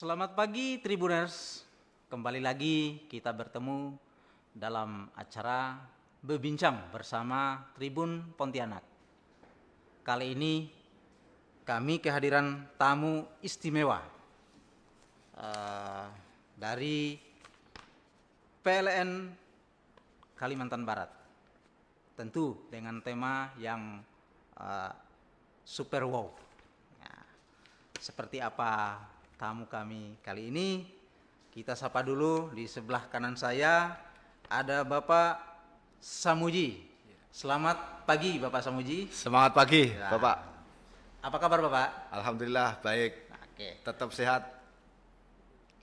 Selamat pagi Tribuners, kembali lagi kita bertemu dalam acara berbincang bersama Tribun Pontianak. Kali ini kami kehadiran tamu istimewa dari PLN Kalimantan Barat. Tentu dengan tema yang super wow. Nah, seperti apa tamu kami kali ini? Kita sapa dulu. Di sebelah kanan saya ada Bapak Samuji. Selamat pagi Bapak Samuji. Semangat pagi, Ya. Bapak. Apa kabar Bapak? Alhamdulillah baik. Oke. Tetap sehat.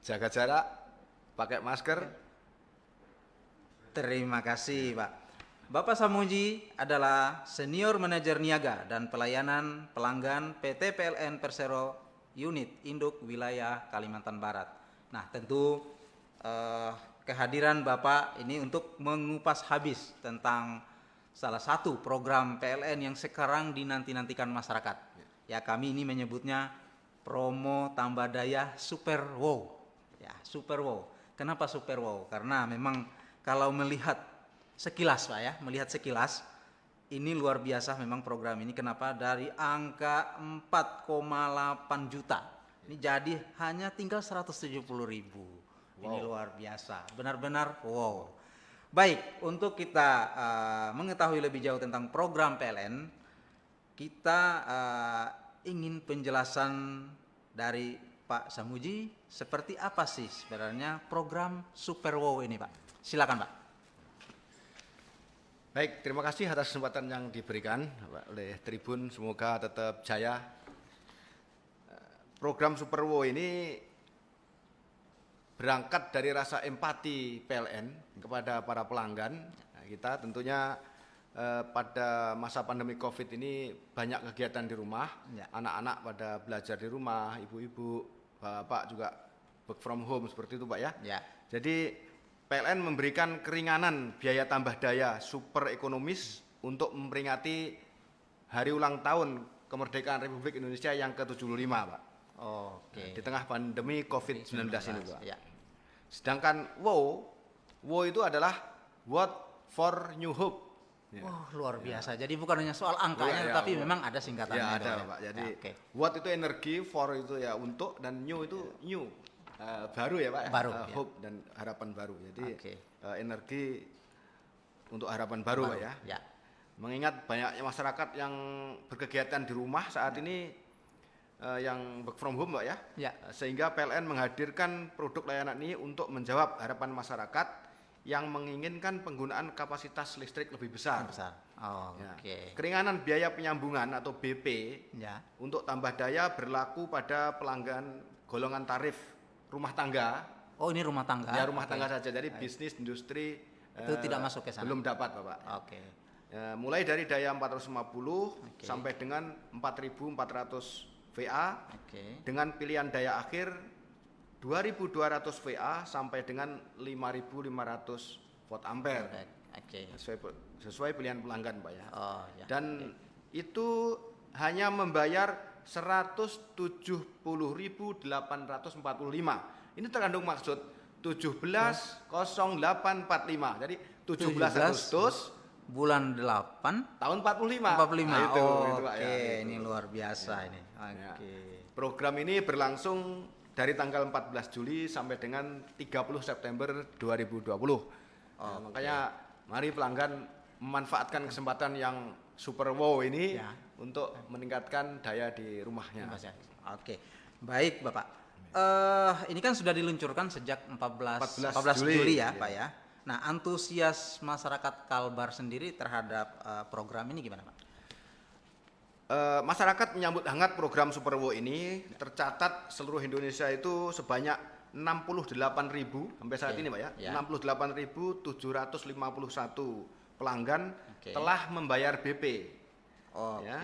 Jaga jarak, pakai masker. Terima kasih Pak. Bapak Samuji adalah Senior Manajer Niaga dan Pelayanan Pelanggan PT PLN Persero Unit Induk Wilayah Kalimantan Barat. Nah, tentu kehadiran Bapak ini untuk mengupas habis tentang salah satu program PLN yang sekarang dinanti-nantikan masyarakat. Ya, kami ini menyebutnya promo tambah daya Super Wow. Ya, Super Wow. Kenapa Super Wow? Karena memang kalau melihat sekilas Pak ya, melihat sekilas ini luar biasa memang program ini. Kenapa? Dari angka 4,8 juta ini jadi hanya tinggal 170.000. Ini luar biasa, benar-benar wow. Baik, untuk kita mengetahui lebih jauh tentang program PLN, kita ingin penjelasan dari Pak Samuji seperti apa sih sebenarnya program Super Wow ini Pak. Silakan Pak. Baik, terima kasih atas kesempatan yang diberikan oleh Tribun. Semoga tetap jaya. Program Super Wow ini berangkat dari rasa empati PLN kepada para pelanggan. Nah, kita tentunya pada masa pandemi COVID ini banyak kegiatan di rumah. Ya. Anak-anak pada belajar di rumah, ibu-ibu, bapak juga work from home seperti itu Pak ya. Ya. Jadi PLN memberikan keringanan biaya tambah daya super ekonomis untuk memperingati hari ulang tahun kemerdekaan Republik Indonesia yang ke-75 Pak. Oke. Di tengah pandemi COVID-19 ini Pak. Ya. Sedangkan WOW itu adalah What for New Hope. Ya. Oh, luar biasa. Jadi bukan hanya soal angkanya, Ya, tetapi memang ada singkatannya. Ya ada ya. Pak. Jadi Ya, oke. what itu energi, for itu ya untuk, dan new itu new. Baru ya Pak ya? Baru, ya. Hope dan harapan baru. Jadi Oke. energi untuk harapan baru Pak ya. Ya. Mengingat banyaknya masyarakat yang berkegiatan di rumah saat ini yang work from home Pak ya. Ya. Sehingga PLN menghadirkan produk layanan ini untuk menjawab harapan masyarakat yang menginginkan penggunaan kapasitas listrik lebih besar. Oh, Ya. oke. Keringanan biaya penyambungan atau BP Ya. untuk tambah daya berlaku pada pelanggan golongan tarif rumah tangga. Oh, ini rumah tangga. Ya rumah Oke. tangga saja. Jadi bisnis, industri Itu tidak masuk ke sana. belum dapat Bapak. Oke. Mulai dari daya 450 Oke. sampai dengan 4.400 VA Oke. dengan pilihan daya akhir 2.200 VA sampai dengan 5.500 volt ampere. Oke. Sesuai pilihan pelanggan Pak ya. Oh, ya. Dan itu hanya membayar 170.845. Ini terkandung maksud 170845. Jadi 17 Agustus bulan 8 tahun 45. 45. Nah, itu, Oke, Pak, ya, itu. ini luar biasa ini. Ya. Oke. Program ini berlangsung dari tanggal 14 Juli sampai dengan 30 September 2020. Nah, makanya mari pelanggan memanfaatkan kesempatan yang super wow ini Ya. untuk meningkatkan daya di rumahnya. Oke. Baik, Bapak. Ini kan sudah diluncurkan sejak 14 Juli, Juli ya, ya. Pak ya. Nah, antusias masyarakat Kalbar sendiri terhadap program ini gimana, Pak? Masyarakat menyambut hangat program Super Wow ini. Tercatat seluruh Indonesia itu sebanyak 68.000 sampai saat ini Pak ya, Ya. 68.751 pelanggan Oke. telah membayar BP Oke. ya,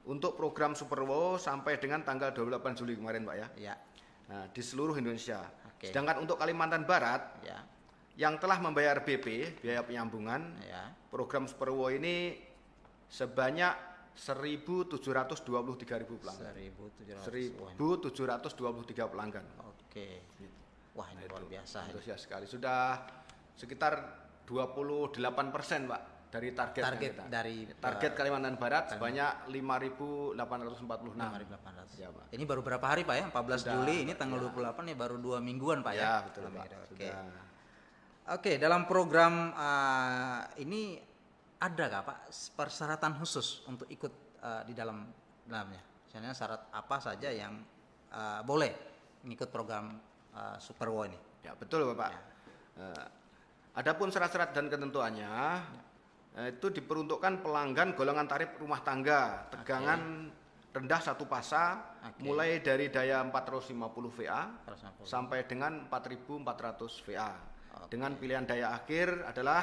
untuk program Super Wow sampai dengan tanggal 28 Juli kemarin Pak ya. Ya. Nah, di seluruh Indonesia. Oke. Sedangkan untuk Kalimantan Barat Ya. yang telah membayar BP, biaya penyambungan, Ya. program Super Wow ini sebanyak 1.723.000 pelanggan. 1.723 pelanggan. Oke. Wah, ini luar biasa. Antusias sekali. Sudah sekitar 28% Pak dari target kita. Dari target Kalimantan Barat sebanyak 5.846. 5.800. Ya, Pak. Ini baru berapa hari Pak ya? 14 Juli ini tanggal 28 ya, baru 2 mingguan Pak ya? Ya, betul Pak. Oke. Oke, dalam program ini ada nggak Pak persyaratan khusus untuk ikut di dalamnya? Misalnya syarat apa saja yang boleh mengikut program Superwo ini? Ya, betul Bapak. Ya. Adapun syarat-syarat dan ketentuannya itu diperuntukkan pelanggan golongan tarif rumah tangga tegangan rendah satu pasa mulai dari daya 450 VA 450. sampai dengan 4.400 VA. Dengan pilihan daya akhir adalah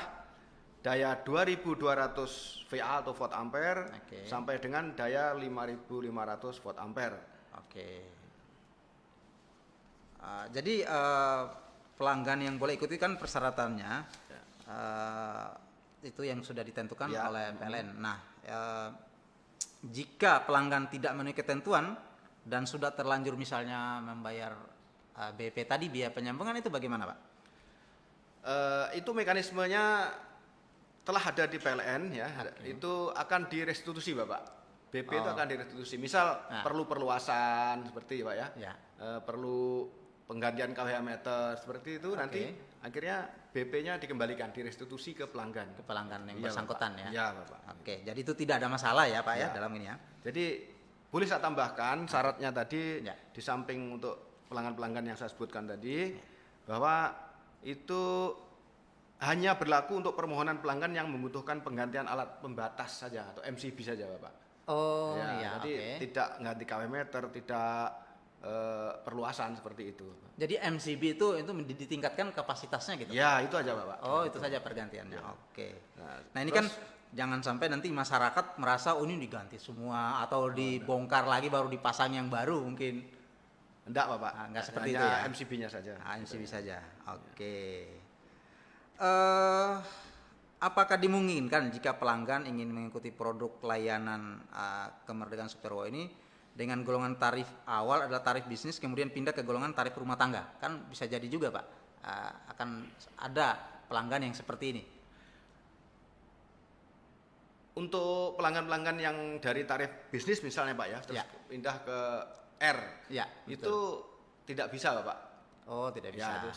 daya 2.200 VA atau volt ampere sampai dengan daya 5.500 volt ampere. Oke. Jadi pelanggan yang boleh ikuti kan persyaratannya itu yang sudah ditentukan oleh PLN. Nah, jika pelanggan tidak memenuhi ketentuan dan sudah terlanjur misalnya membayar BP tadi, biaya penyambungan, itu bagaimana Pak? Itu mekanismenya telah ada di PLN ya. Itu akan direstitusi Bapak. BP itu akan direstitusi. Misal perlu perluasan seperti Pak ya. Perlu penggantian kWh meter seperti itu, nanti akhirnya BP-nya dikembalikan, direstitusi ke pelanggan. Ke pelanggan yang bersangkutan Bapak. ya. Iya Bapak. Oke, jadi itu tidak ada masalah ya Pak ya dalam ini ya. Jadi boleh saya tambahkan syaratnya tadi di samping untuk pelanggan-pelanggan yang saya sebutkan tadi bahwa itu hanya berlaku untuk permohonan pelanggan yang membutuhkan penggantian alat pembatas saja atau MCB saja Bapak. Oh jadi tidak ganti kWh meter, tidak perluasan seperti itu. Jadi MCB itu ditingkatkan kapasitasnya gitu? Ya, itu aja Bapak. Oh, itu saja pergantiannya. Oke. Nah, ini kan jangan sampai nanti masyarakat merasa ini diganti semua atau dibongkar lagi baru dipasang yang baru mungkin. Enggak Bapak. Enggak seperti itu ya. ya. MCB-nya saja. MCB saja. Oke. Apakah dimungkinkan jika pelanggan ingin mengikuti produk layanan kemerdekaan Superwo ini dengan golongan tarif awal adalah tarif bisnis, kemudian pindah ke golongan tarif rumah tangga? Kan bisa jadi juga Pak, akan ada pelanggan yang seperti ini. Untuk pelanggan-pelanggan yang dari tarif bisnis misalnya Pak ya, terus pindah ke R, itu tidak bisa Bapak. Oh, tidak bisa. Ya, itu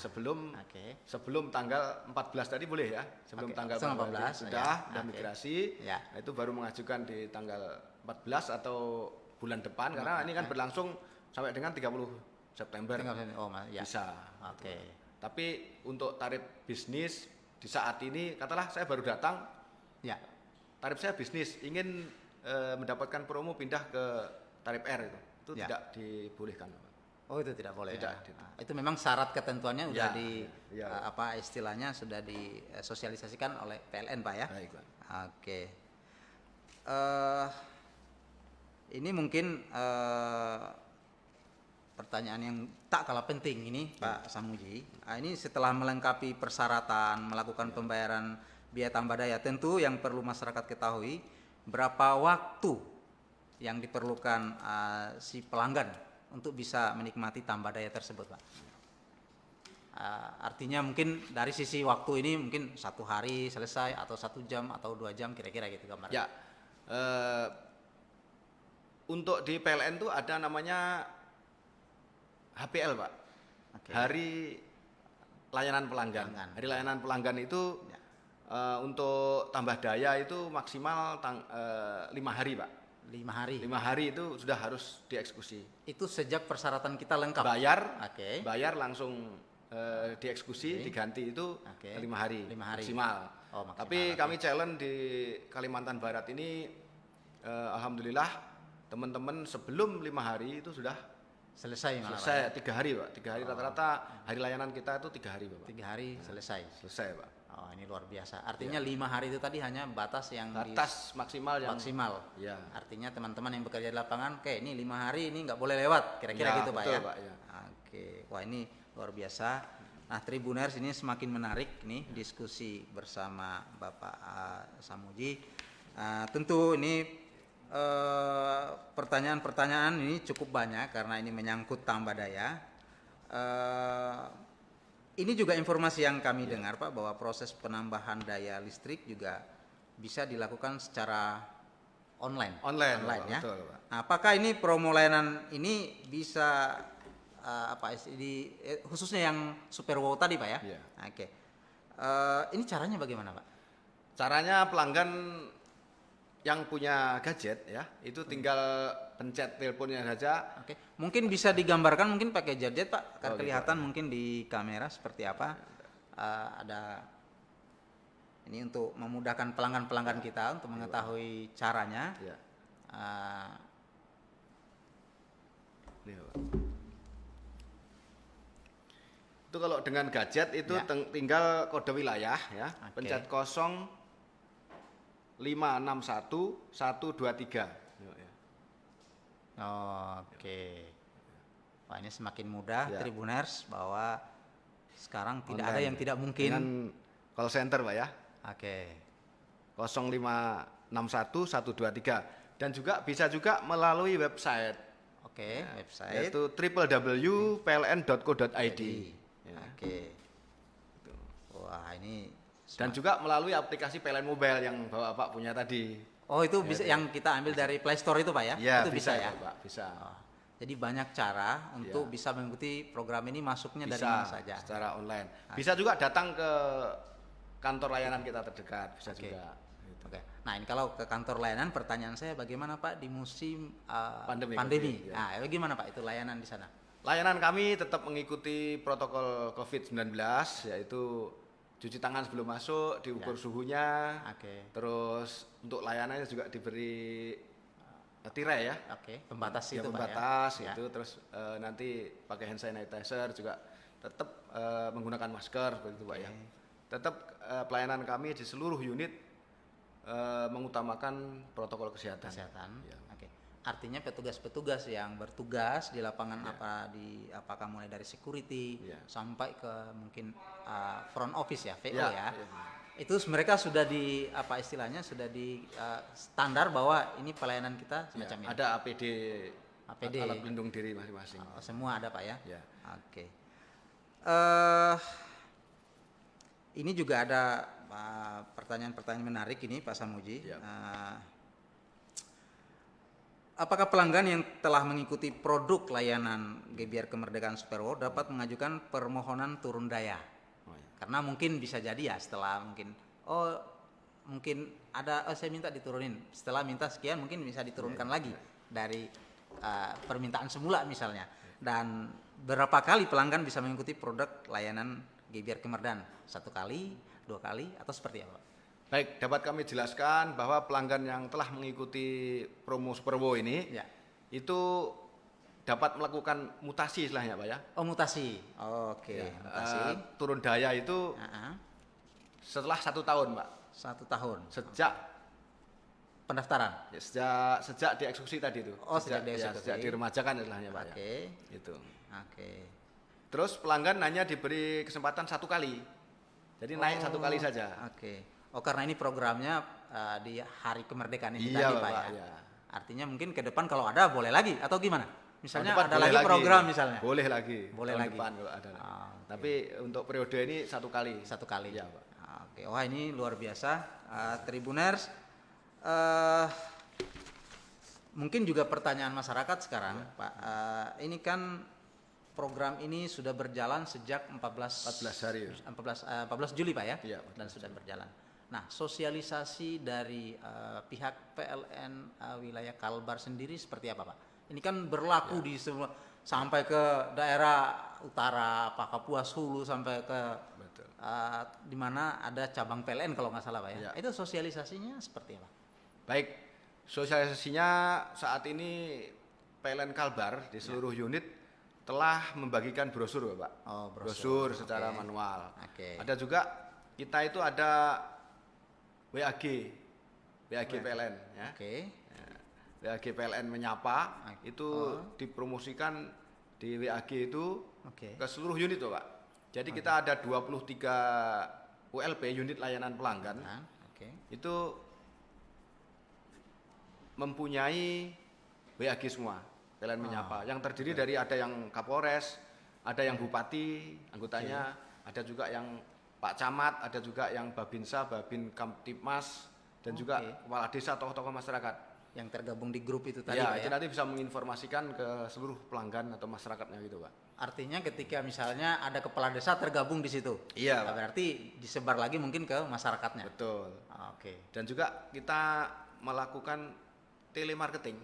sebelum tanggal 14 tadi boleh ya, sebelum tanggal 14 sudah migrasi, nah, itu baru mengajukan di tanggal 14 atau bulan depan karena ini kan berlangsung sampai dengan 30 September. Bisa. Tapi untuk tarif bisnis di saat ini, katalah saya baru datang, tarif saya bisnis, ingin mendapatkan promo pindah ke tarif R itu tidak dibolehkan. Oh, itu tidak boleh. Tidak. Itu memang syarat ketentuannya sudah apa istilahnya sudah disosialisasikan oleh PLN Pak ya. Baik, Pak. Oke. Ini mungkin pertanyaan yang tak kalah penting ini Pak Samuji. Ini setelah melengkapi persyaratan melakukan pembayaran biaya tambah daya, tentu yang perlu masyarakat ketahui berapa waktu yang diperlukan si pelanggan untuk bisa menikmati tambah daya tersebut Pak. Artinya mungkin dari sisi waktu ini mungkin 1 hari selesai atau 1 jam atau 2 jam kira-kira gitu gambarnya. Ya. Untuk di PLN itu ada namanya HPL Pak, Hari Layanan Pelanggan. Hari Layanan Pelanggan itu untuk tambah daya itu maksimal 5 hari Pak. 5 hari. 5 hari itu sudah harus dieksekusi. Itu sejak persyaratan kita lengkap. Bayar langsung dieksekusi, diganti itu 5 hari. 5 hari maksimal. Tapi kami challenge di Kalimantan Barat ini, alhamdulillah teman-teman sebelum 5 hari itu sudah selesai 3 hari Pak. 3 hari rata-rata hari layanan kita itu 3 hari Pak. 3 hari selesai Pak. Oh, ini luar biasa. Artinya 5 hari itu tadi hanya batas maksimal yang maksimal. Ya. Artinya teman-teman yang bekerja di lapangan, oke ini 5 hari ini nggak boleh lewat, kira-kira gitu Pak ya. Pak, ya. Oke, wah ini luar biasa. Nah, Tribuners ini semakin menarik nih diskusi bersama Bapak Samuji. Tentu ini pertanyaan-pertanyaan ini cukup banyak karena ini menyangkut tambah daya. Ini juga informasi yang kami dengar Pak, bahwa proses penambahan daya listrik juga bisa dilakukan secara online Online, ya. betul, Pak. Nah, apakah ini promo layanan ini bisa khususnya yang Super Wow tadi Pak ya? Iya. Oke. Ini caranya bagaimana Pak? Caranya pelanggan yang punya gadget ya, itu tinggal pencet teleponnya saja. Oke, mungkin bisa digambarkan mungkin pakai gadget Pak, Oh, gitu, kelihatan mungkin di kamera seperti apa. Ada ini untuk memudahkan pelanggan-pelanggan kita untuk mengetahui caranya. Ya. Ini, Pak. Itu kalau dengan gadget itu Ya. tinggal kode wilayah ya, Oke. pencet 0561 123. Ya. Oke. Wah, ini semakin mudah Ya. Tribuners, bahwa sekarang tidak ada Online. yang tidak mungkin. Dengan call center Pak ya, Oke. 0561 123, dan juga bisa juga melalui website Oke, website. yaitu www.pln.co.id. Ya. Oke. Wah, ini Dan juga melalui aplikasi PLN Mobile yang Bapak punya tadi. Oh, itu bisa yang kita ambil dari Play Store itu Pak ya? Ya, Itu bisa ya? Pak, bisa. Oh, jadi banyak cara untuk Ya. bisa mengikuti program ini, masuknya dari Bisa mana saja. secara online. Bisa juga datang ke kantor layanan kita terdekat, bisa Oke. juga. Gitu. Oke. Nah, ini kalau ke kantor layanan, pertanyaan saya bagaimana Pak di musim Pandemi, pandemi? ya. Nah, bagaimana Pak itu layanan di sana? Layanan kami tetap mengikuti protokol COVID-19, yaitu cuci tangan sebelum masuk, diukur suhunya, Oke. terus untuk layanannya juga diberi tirai ya. Oke, pembatas Ya, itu pembatas Pak ya? itu, terus nanti pakai hand sanitizer juga, tetap menggunakan masker begitu Pak ya. Tetap pelayanan kami di seluruh unit mengutamakan protokol kesehatan. Kesehatan. Ya. Oke. Artinya petugas-petugas yang bertugas di lapangan, apakah mulai dari security Ya. sampai ke mungkin front office ya, VO Ya, ya. ya. Itu mereka sudah di sudah di standar bahwa ini pelayanan kita Ya, semacam ini. ada APD, APD. alat pelindung diri masing-masing. Oh, semua ada Pak ya? Ya. Oke. Ini juga ada pertanyaan-pertanyaan menarik ini Pak Samuji. Ya. Apakah pelanggan yang telah mengikuti produk layanan GBR Kemerdekaan Super Wow dapat mengajukan permohonan turun daya? Oh, ya. Karena mungkin bisa jadi ya, setelah mungkin ada saya minta diturunin, setelah minta sekian mungkin bisa diturunkan lagi dari permintaan semula misalnya. Dan berapa kali pelanggan bisa mengikuti produk layanan GBR Kemerdekaan? 1 kali, 2 kali, atau seperti apa? Baik, dapat kami jelaskan bahwa pelanggan yang telah mengikuti promo Super Wow ini Ya. itu dapat melakukan mutasi istilahnya Pak ya. Oh, mutasi. Oke, mutasi. Turun daya itu setelah 1 tahun Pak, 1 tahun sejak pendaftaran. sejak dieksekusi tadi itu. Oh, sejak dieksekusi. Sejak diremajakan istilahnya Pak ya. Oke. Itu. Oke. Terus pelanggan hanya diberi kesempatan 1 kali. Jadi naik 1 kali saja. Oke. Oh, karena ini programnya di hari kemerdekaan ini Iya, tadi Pak Bapak, ya. ya. Artinya mungkin ke depan kalau ada boleh lagi atau gimana? Misalnya Tahun depan ada boleh lagi program misalnya. Boleh lagi. Boleh tahun lagi. depan kalau ada. Oke. Tapi untuk periode ini 1 kali. 1 kali. Iya, Pak. Oke. Wah, ini luar biasa. Tribuners. Mungkin juga pertanyaan masyarakat sekarang, Pak. Ini kan program ini sudah berjalan sejak 14 hari. 14 Juli Pak ya? Iya, Dan sudah berjalan. Nah, sosialisasi dari pihak PLN wilayah Kalbar sendiri seperti apa Pak? Ini kan berlaku di semua, sampai ke daerah utara, Pak, Kapuas, Hulu, sampai ke Betul. di mana ada cabang PLN kalau nggak salah Pak ya? Iya. Itu sosialisasinya seperti apa? Baik, sosialisasinya saat ini PLN Kalbar di seluruh unit telah membagikan brosur Bapak. Oh, Brosur secara Oke. manual. Oke. Ada juga, kita itu ada WAG PLN ya. Oke. WAG PLN menyapa, Oke. itu dipromosikan di WAG itu Oke. ke seluruh unit Pak. Jadi kita ada 23 ULP, unit layanan pelanggan. Nah, oke. Itu mempunyai WAG semua, PLN Menyapa. Yang terdiri dari ada yang Kapolres, ada yang Bupati, anggotanya, ada juga yang Pak Camat, ada juga yang Babinsa, Babin Kamtipmas, dan juga kepala desa, tokoh-tokoh masyarakat. Yang tergabung di grup itu tadi, Ya, Pak, itu ya? nanti bisa menginformasikan ke seluruh pelanggan atau masyarakatnya gitu, Pak. Artinya ketika misalnya ada kepala desa tergabung di situ. Iya, Nah, Pak. berarti disebar lagi mungkin ke masyarakatnya. Betul. Oke. Dan juga kita melakukan telemarketing.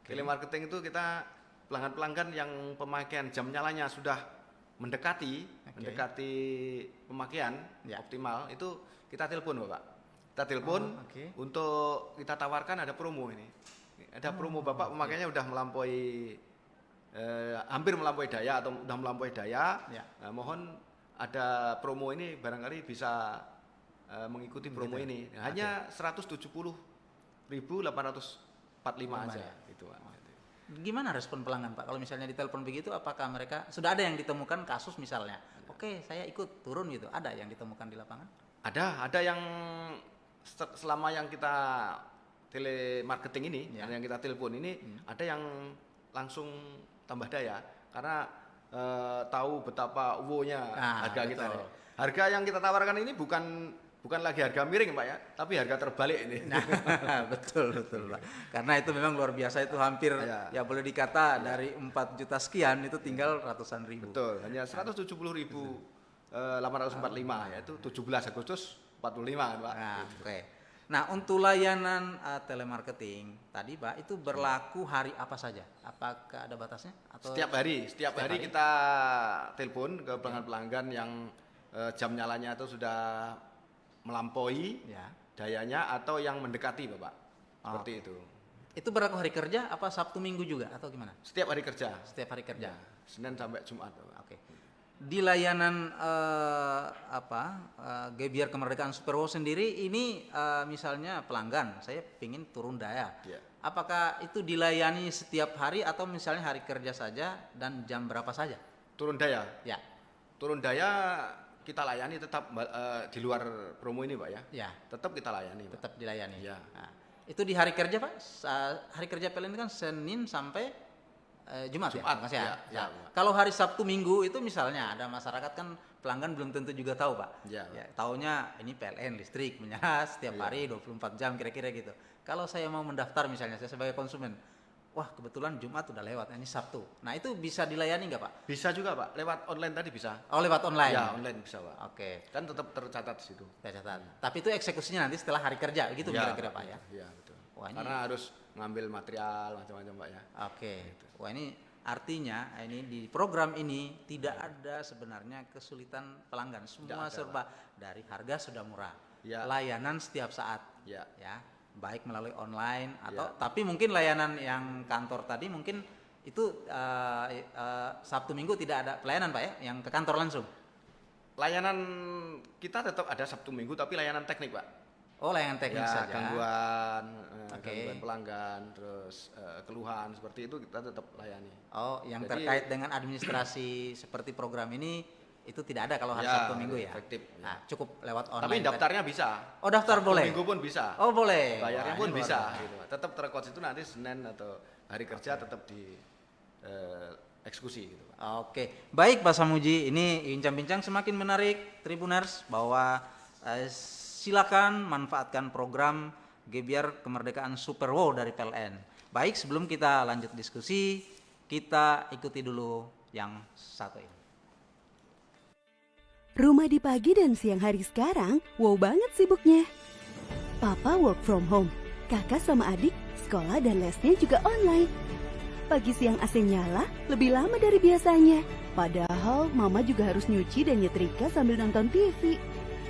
Telemarketing itu kita pelanggan-pelanggan yang pemakaian jam nyalanya sudah mendekati pemakaian optimal, itu kita telepon, Bapak. Kita telepon untuk kita tawarkan ada promo ini. Ada promo, Bapak pemakaiannya udah melampaui hampir melampaui daya atau udah melampaui daya. Nah, mohon ada promo ini barangkali bisa mengikuti promo ini. Hanya 170.845 aja gitu, Pak. Gimana respon pelanggan, Pak? Kalau misalnya ditelepon begitu, apakah mereka sudah ada yang ditemukan kasus misalnya? Oke, saya ikut turun gitu. Ada yang ditemukan di lapangan? Ada yang selama yang kita telemarketing ini, yang kita telepon ini, ada yang langsung tambah daya karena tahu betapa wow-nya harga kita. Harga yang kita tawarkan ini bukan lagi harga miring, Pak, ya, tapi harga terbalik ini. Nah, betul Pak. Karena itu memang luar biasa, itu hampir ya boleh dikata dari 4 juta sekian itu tinggal ratusan ribu. Betul, hanya 170.845 yaitu 17 Agustus 45, Pak. Nah, oke. Nah, untuk layanan telemarketing tadi, Pak, itu berlaku hari apa saja? Apakah ada batasnya atau setiap hari kita telepon ke pelanggan-pelanggan yang jam nyalanya itu sudah melampaui dayanya atau yang mendekati, Bapak. Seperti itu. Itu berlaku hari kerja apa Sabtu Minggu juga atau gimana? Setiap hari kerja. Setiap hari kerja. Senin sampai Jumat, Bapak. Oke. Di layanan Gebiar Kemerdekaan Superwow sendiri ini misalnya pelanggan saya pingin turun daya. Apakah itu dilayani setiap hari atau misalnya hari kerja saja dan jam berapa saja? Turun daya. Ya. Turun daya kita layani tetap di luar promo ini, Pak, ya. Ya. Tetap kita layani, Pak. Tetap dilayani. Ya. Nah, itu di hari kerja, Pak. Hari kerja PLN kan Senin sampai Jumat ya. Ya. Kalau hari Sabtu Minggu itu misalnya ada masyarakat kan pelanggan belum tentu juga tahu, Pak. Ya. Taunya ini PLN listrik menyala setiap hari 24 jam kira-kira gitu. Kalau saya mau mendaftar misalnya saya sebagai konsumen, wah kebetulan Jumat udah lewat, ini Sabtu. Nah itu bisa dilayani nggak, Pak? Bisa juga, Pak. Lewat online tadi bisa. Oh, lewat online? Ya, online bisa, Pak. Oke. Kan tetap tercatat di situ. Tercatat. Tapi itu eksekusinya nanti setelah hari kerja, gitu kira-kira, Pak, ya? Iya, betul. Wah, ini... Karena harus ngambil material macam-macam, Pak, ya. Oke. Wah, ini artinya ini di program ini tidak ada sebenarnya kesulitan pelanggan. Semua serba dari harga sudah murah. Layanan setiap saat. Ya. Baik melalui online atau tapi mungkin layanan yang kantor tadi mungkin itu Sabtu Minggu tidak ada pelayanan, Pak, ya, yang ke kantor langsung. Layanan kita tetap ada Sabtu Minggu tapi layanan teknik, Pak. Oh, layanan teknik saja. Gangguan pelanggan, terus keluhan seperti itu kita tetap layani. Oh, yang terkait dengan administrasi seperti program ini itu tidak ada kalau hari Sabtu Minggu ya. Efektif. Nah, cukup lewat online. Tapi daftarnya bisa. Oh, daftar Sabtu boleh. Minggu pun bisa. Oh, boleh. Bayarnya pun bisa. Gitu. Tetap terkode itu nanti Senin atau hari kerja tetap di eksekusi gitu, Pak. Oke. Baik, Pak Samuji, ini bincang-bincang semakin menarik Tribuners bahwa silakan manfaatkan program Gebiar Kemerdekaan Superwow dari PLN. Baik, sebelum kita lanjut diskusi, kita ikuti dulu yang satu ini. Rumah di pagi dan siang hari sekarang, wow banget sibuknya. Papa work from home, kakak sama adik sekolah dan lesnya juga online. Pagi siang AC nyala lebih lama dari biasanya. Padahal mama juga harus nyuci dan nyetrika sambil nonton TV.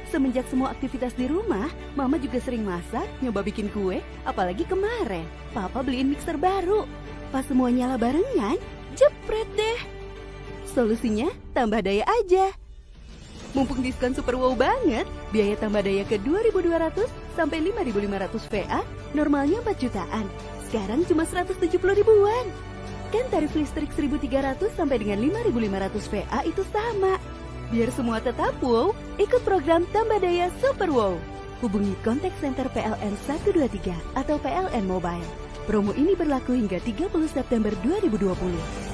Semenjak semua aktivitas di rumah, mama juga sering masak, nyoba bikin kue, apalagi kemarin. Papa beliin mixer baru. Pas semua nyala barengan, jepret deh. Solusinya tambah daya aja. Mumpung diskon super wow banget, biaya tambah daya ke 2.200 sampai 5.500 VA, normalnya 4 jutaan. Sekarang cuma 170 ribuan. Kan tarif listrik 1.300 sampai dengan 5.500 VA itu sama. Biar semua tetap wow, ikut program tambah daya super wow. hubungi kontak center PLN 123 atau PLN Mobile. Promo ini berlaku hingga 30 September 2020.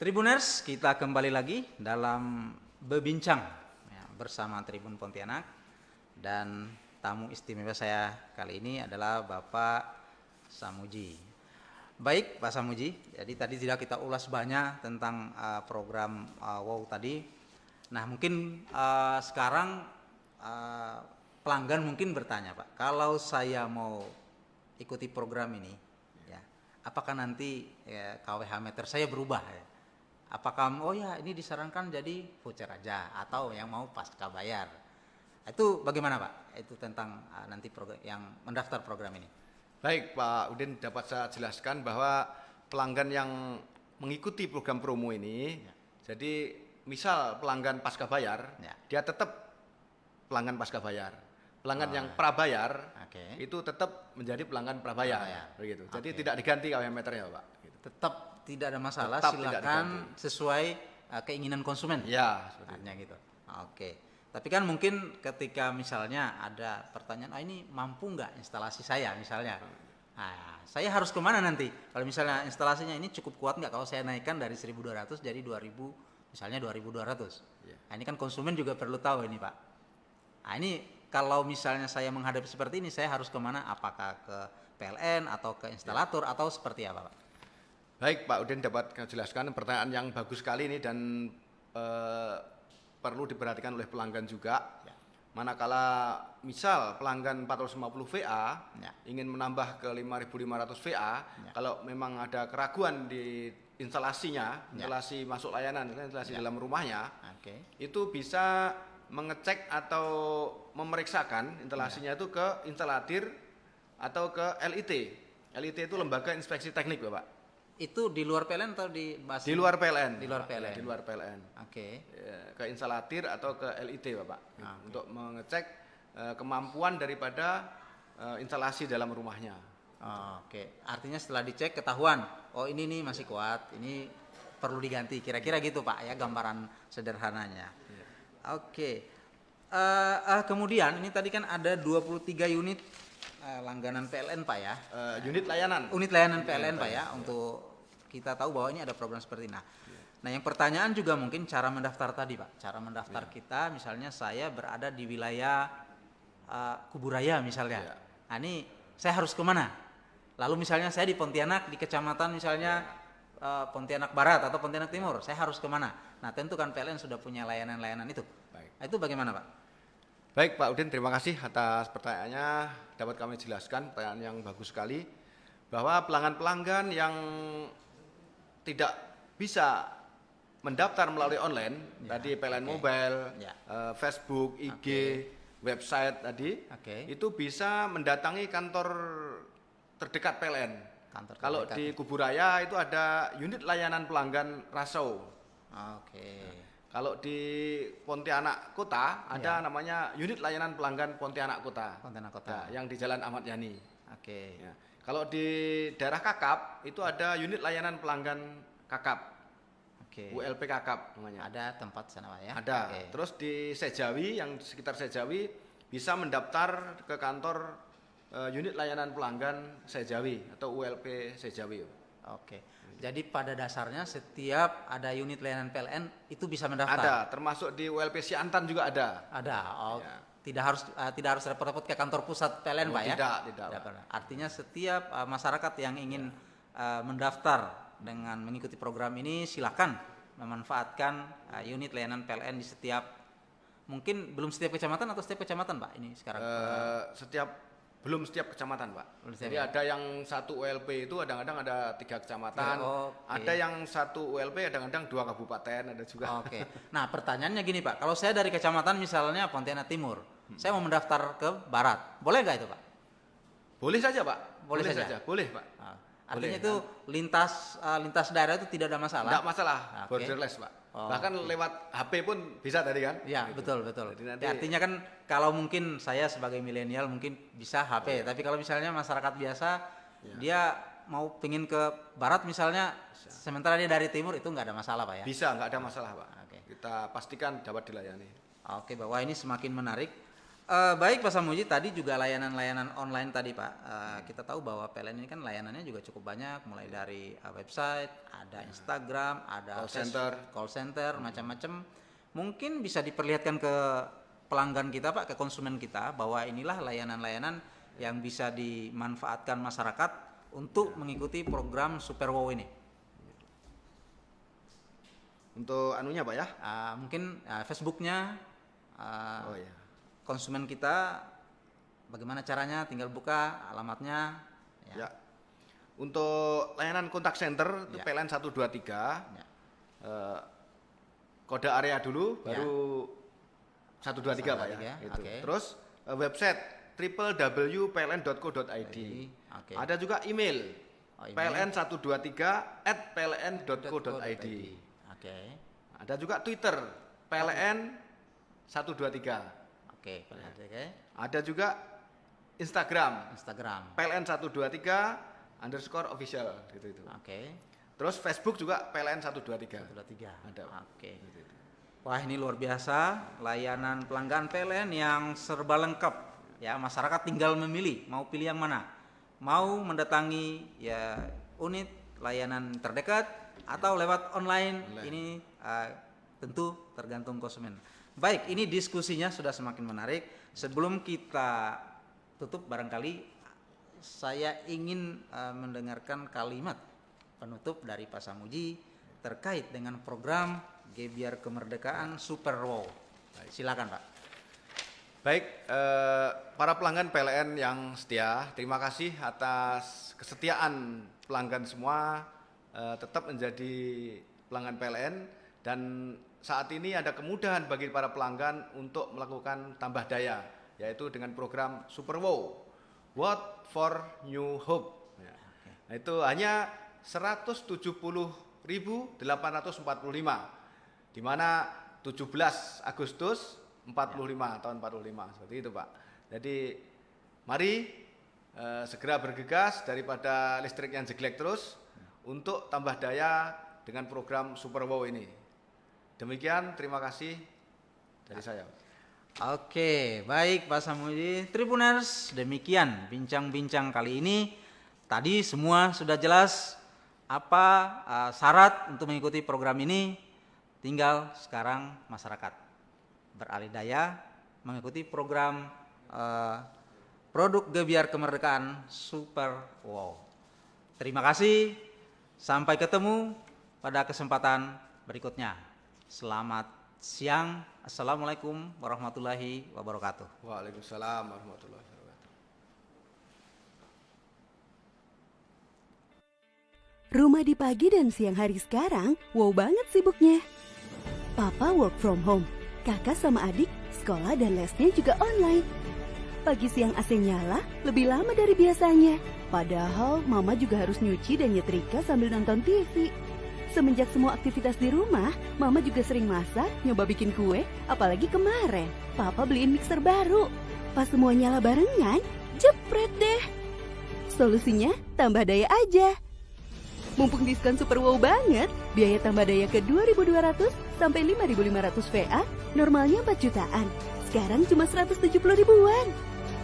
Tribuners, kita kembali lagi dalam berbincang ya, bersama Tribun Pontianak, dan tamu istimewa saya kali ini adalah Bapak Samuji. Baik Pak Samuji, jadi tadi tidak kita ulas banyak tentang program WOW tadi. Nah mungkin sekarang pelanggan mungkin bertanya Pak, kalau saya mau ikuti program ini, ya, apakah nanti KWH meter saya berubah ya? Apakah oh ya ini disarankan jadi voucher aja atau yang mau pasca bayar? Itu bagaimana Pak? Itu tentang nanti program yang mendaftar program ini. Baik Pak Udin, dapat saya jelaskan bahwa pelanggan yang mengikuti program promo ini, jadi misal pelanggan pasca bayar, dia tetap pelanggan pasca bayar. Pelanggan yang prabayar itu tetap menjadi pelanggan prabayar, begitu. Jadi tidak diganti KWH meternya Pak. Gitu. Tetap tidak ada masalah, Tetap silakan sesuai keinginan konsumen. Ya, hanya gitu. Oke. Tapi kan mungkin ketika misalnya ada pertanyaan, ini mampu nggak instalasi saya misalnya? Nah, saya harus kemana nanti? Kalau misalnya instalasinya ini cukup kuat nggak kalau saya naikkan dari 1.200 jadi 2.000, misalnya 2.200. Ya. Nah, ini kan konsumen juga perlu tahu ini Pak. Nah, ini kalau misalnya saya menghadapi seperti ini, saya harus kemana? Apakah ke PLN atau ke instalator atau seperti apa Pak? Baik Pak Udin, dapat saya jelaskan pertanyaan yang bagus sekali ini dan perlu diperhatikan oleh pelanggan juga. Ya. Manakala misal pelanggan 450 VA ingin menambah ke 5.500 VA, kalau memang ada keraguan di instalasinya, instalasi masuk layanan, instalasi dalam rumahnya, itu bisa mengecek atau memeriksakan instalasinya itu ke instalatir atau ke LIT. LIT itu lembaga inspeksi teknik Bapak. Itu di luar PLN atau di base? Di luar PLN. Di luar PLN. Di luar PLN. Oke. Ke instalatir atau ke LIT Bapak. Untuk mengecek kemampuan daripada instalasi dalam rumahnya. Oke. Artinya setelah dicek ketahuan, oh ini nih masih kuat, ini perlu diganti. Kira-kira gitu Pak ya gambaran sederhananya. Oke. Kemudian ini tadi kan ada 23 unit langganan PLN Pak ya. Unit layanan. Unit layanan PLN Pak ya, untuk kita tahu bahwa ini ada program seperti ini. Nah yang pertanyaan juga mungkin cara mendaftar tadi Pak. Cara mendaftar kita, misalnya saya berada di wilayah Kuburaya misalnya. Nah ini saya harus kemana? Lalu misalnya saya di Pontianak, di kecamatan misalnya Pontianak Barat atau Pontianak Timur, saya harus kemana? Nah tentu kan PLN sudah punya layanan-layanan itu. Nah, itu bagaimana Pak? Baik Pak Udin, terima kasih atas pertanyaannya. Dapat kami jelaskan, pertanyaan yang bagus sekali, bahwa pelanggan-pelanggan yang tidak bisa mendaftar melalui online, tadi PLN oke. Mobile, Ya. Facebook, IG, website tadi, Oke. itu bisa mendatangi kantor terdekat PLN. Kantor Kalau terdekat. di Kuburaya itu ada unit layanan pelanggan Rasau. Oke. Kalau di Pontianak Kota ada namanya unit layanan pelanggan Pontianak Kota. Pontianak Kota. Ya, yang di Jalan Ahmad Yani. Oke. Ya. Kalau di daerah Kakap itu ada unit layanan pelanggan Kakap, Oke. ULP Kakap namanya. Ada tempat sana Pak ya? Ada. Oke. Terus di Sejawi, yang di sekitar Sejawi bisa mendaftar ke kantor unit layanan pelanggan Sejawi atau ULP Sejawi. Oke. Jadi pada dasarnya setiap ada unit layanan PLN itu bisa mendaftar. Ada, termasuk di ULP Siantan juga ada. Ada. Oh, Ya. tidak harus repot-repot ke kantor pusat PLN Oh, Pak ya? tidak, Pak. pernah. Artinya setiap masyarakat yang ingin mendaftar dengan mengikuti program ini silakan memanfaatkan unit layanan PLN di setiap, mungkin belum setiap kecamatan atau setiap kecamatan Pak ini sekarang? Belum setiap kecamatan, Pak. Belum setiap, Jadi ya? ada yang satu ULP itu kadang-kadang ada 3 kecamatan, Ya, oke. ada yang satu ULP kadang-kadang 2 kabupaten, ada juga. Oke. Nah, pertanyaannya gini Pak, kalau saya dari kecamatan misalnya Pontianak Timur, saya mau mendaftar ke Barat, boleh nggak itu Pak? Boleh saja, Pak. Boleh saja? Boleh, Pak. Ah, artinya Boleh, itu lintas daerah itu tidak ada masalah? Tidak masalah, Oke. borderless, Pak. Oh, Bahkan lewat HP pun bisa tadi kan? Ya, Gitu. betul. Jadi nanti- Ya, artinya kan kalau mungkin saya sebagai milenial mungkin bisa HP, tapi kalau misalnya masyarakat biasa dia mau pingin ke Barat misalnya, sementara dia dari Timur itu nggak ada masalah Pak ya? Bisa, nggak ada masalah, Pak. Oke. Kita pastikan dapat dilayani. Oke, bahwa ini semakin menarik. Baik Pak Samuji, tadi juga layanan-layanan online tadi Pak. Kita tahu bahwa PLN ini kan layanannya juga cukup banyak, mulai dari website, ada Instagram, ada call center, macam-macam. Mungkin bisa diperlihatkan ke pelanggan kita Pak, ke konsumen kita, bahwa inilah layanan-layanan yang bisa dimanfaatkan masyarakat untuk mengikuti program Super Wow ini. Untuk anunya, Pak ya? Mungkin Facebooknya. Oh ya. Konsumen kita bagaimana caranya, tinggal buka alamatnya Ya. Untuk layanan kontak center itu Ya. PLN 123, Ya. kode area dulu, Ya. baru 123 Pak ya. 123, Itu. oke. Terus website www.pln.co.id. Oke. Ada juga email, Oh, email. pln123@pln.co.id. Oke. Ada juga Twitter PLN 123. Oke, oke. Ada juga Instagram Instagram. PLN123_official gitu itu. Oke. Terus Facebook juga PLN123. 123. Ada. Oke. Wah, ini luar biasa layanan pelanggan PLN yang serba lengkap. Ya, masyarakat tinggal memilih mau pilih yang mana. Mau mendatangi ya unit layanan terdekat atau lewat online. Ini tentu tergantung konsumen. Baik, ini diskusinya sudah semakin menarik. Sebelum kita tutup, barangkali saya ingin mendengarkan kalimat penutup dari Pak Samuji terkait dengan program Gebiar Kemerdekaan Super Wow. Silakan Pak. Baik, para pelanggan PLN yang setia, terima kasih atas kesetiaan pelanggan semua tetap menjadi pelanggan PLN, dan saat ini ada kemudahan bagi para pelanggan untuk melakukan tambah daya, yaitu dengan program Super Wow, What for New Hope. Ya. Nah, itu hanya 170.845, di mana 17 Agustus 45 tahun 45, seperti itu Pak. Jadi mari segera bergegas daripada listrik yang jeglek terus untuk tambah daya dengan program Super Wow ini. Demikian, terima kasih dari saya. Oke, baik Pak Samuji. Tribuners, demikian bincang-bincang kali ini. Tadi semua sudah jelas apa syarat untuk mengikuti program ini. Tinggal sekarang masyarakat beralih daya mengikuti program produk Gebiar Kemerdekaan Super Wow. Terima kasih. Sampai ketemu pada kesempatan berikutnya. Selamat siang. Assalamualaikum warahmatullahi wabarakatuh. Waalaikumsalam warahmatullahi wabarakatuh. Rumah di pagi dan siang hari sekarang, wow banget sibuknya. Papa work from home, kakak sama adik sekolah dan lesnya juga online. Pagi siang AC nyala lebih lama dari biasanya. Padahal mama juga harus nyuci dan nyetrika sambil nonton TV. Semenjak semua aktivitas di rumah, mama juga sering masak, nyoba bikin kue, apalagi kemarin. Papa beliin mixer baru. Pas semua nyala barengan, jepret deh. Solusinya tambah daya aja. Mumpung diskon super wow banget, biaya tambah daya ke 2.200 sampai 5.500 VA, normalnya 4 jutaan. Sekarang cuma 170 ribuan.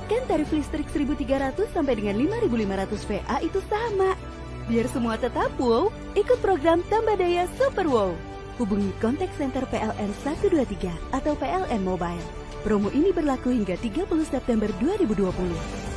Kan tarif listrik 1.300 sampai dengan 5.500 VA itu sama. Biar semua tetap wow, ikut program tambah daya super wow. Hubungi kontak center PLN 123 atau PLN Mobile. Promo ini berlaku hingga 30 September 2020.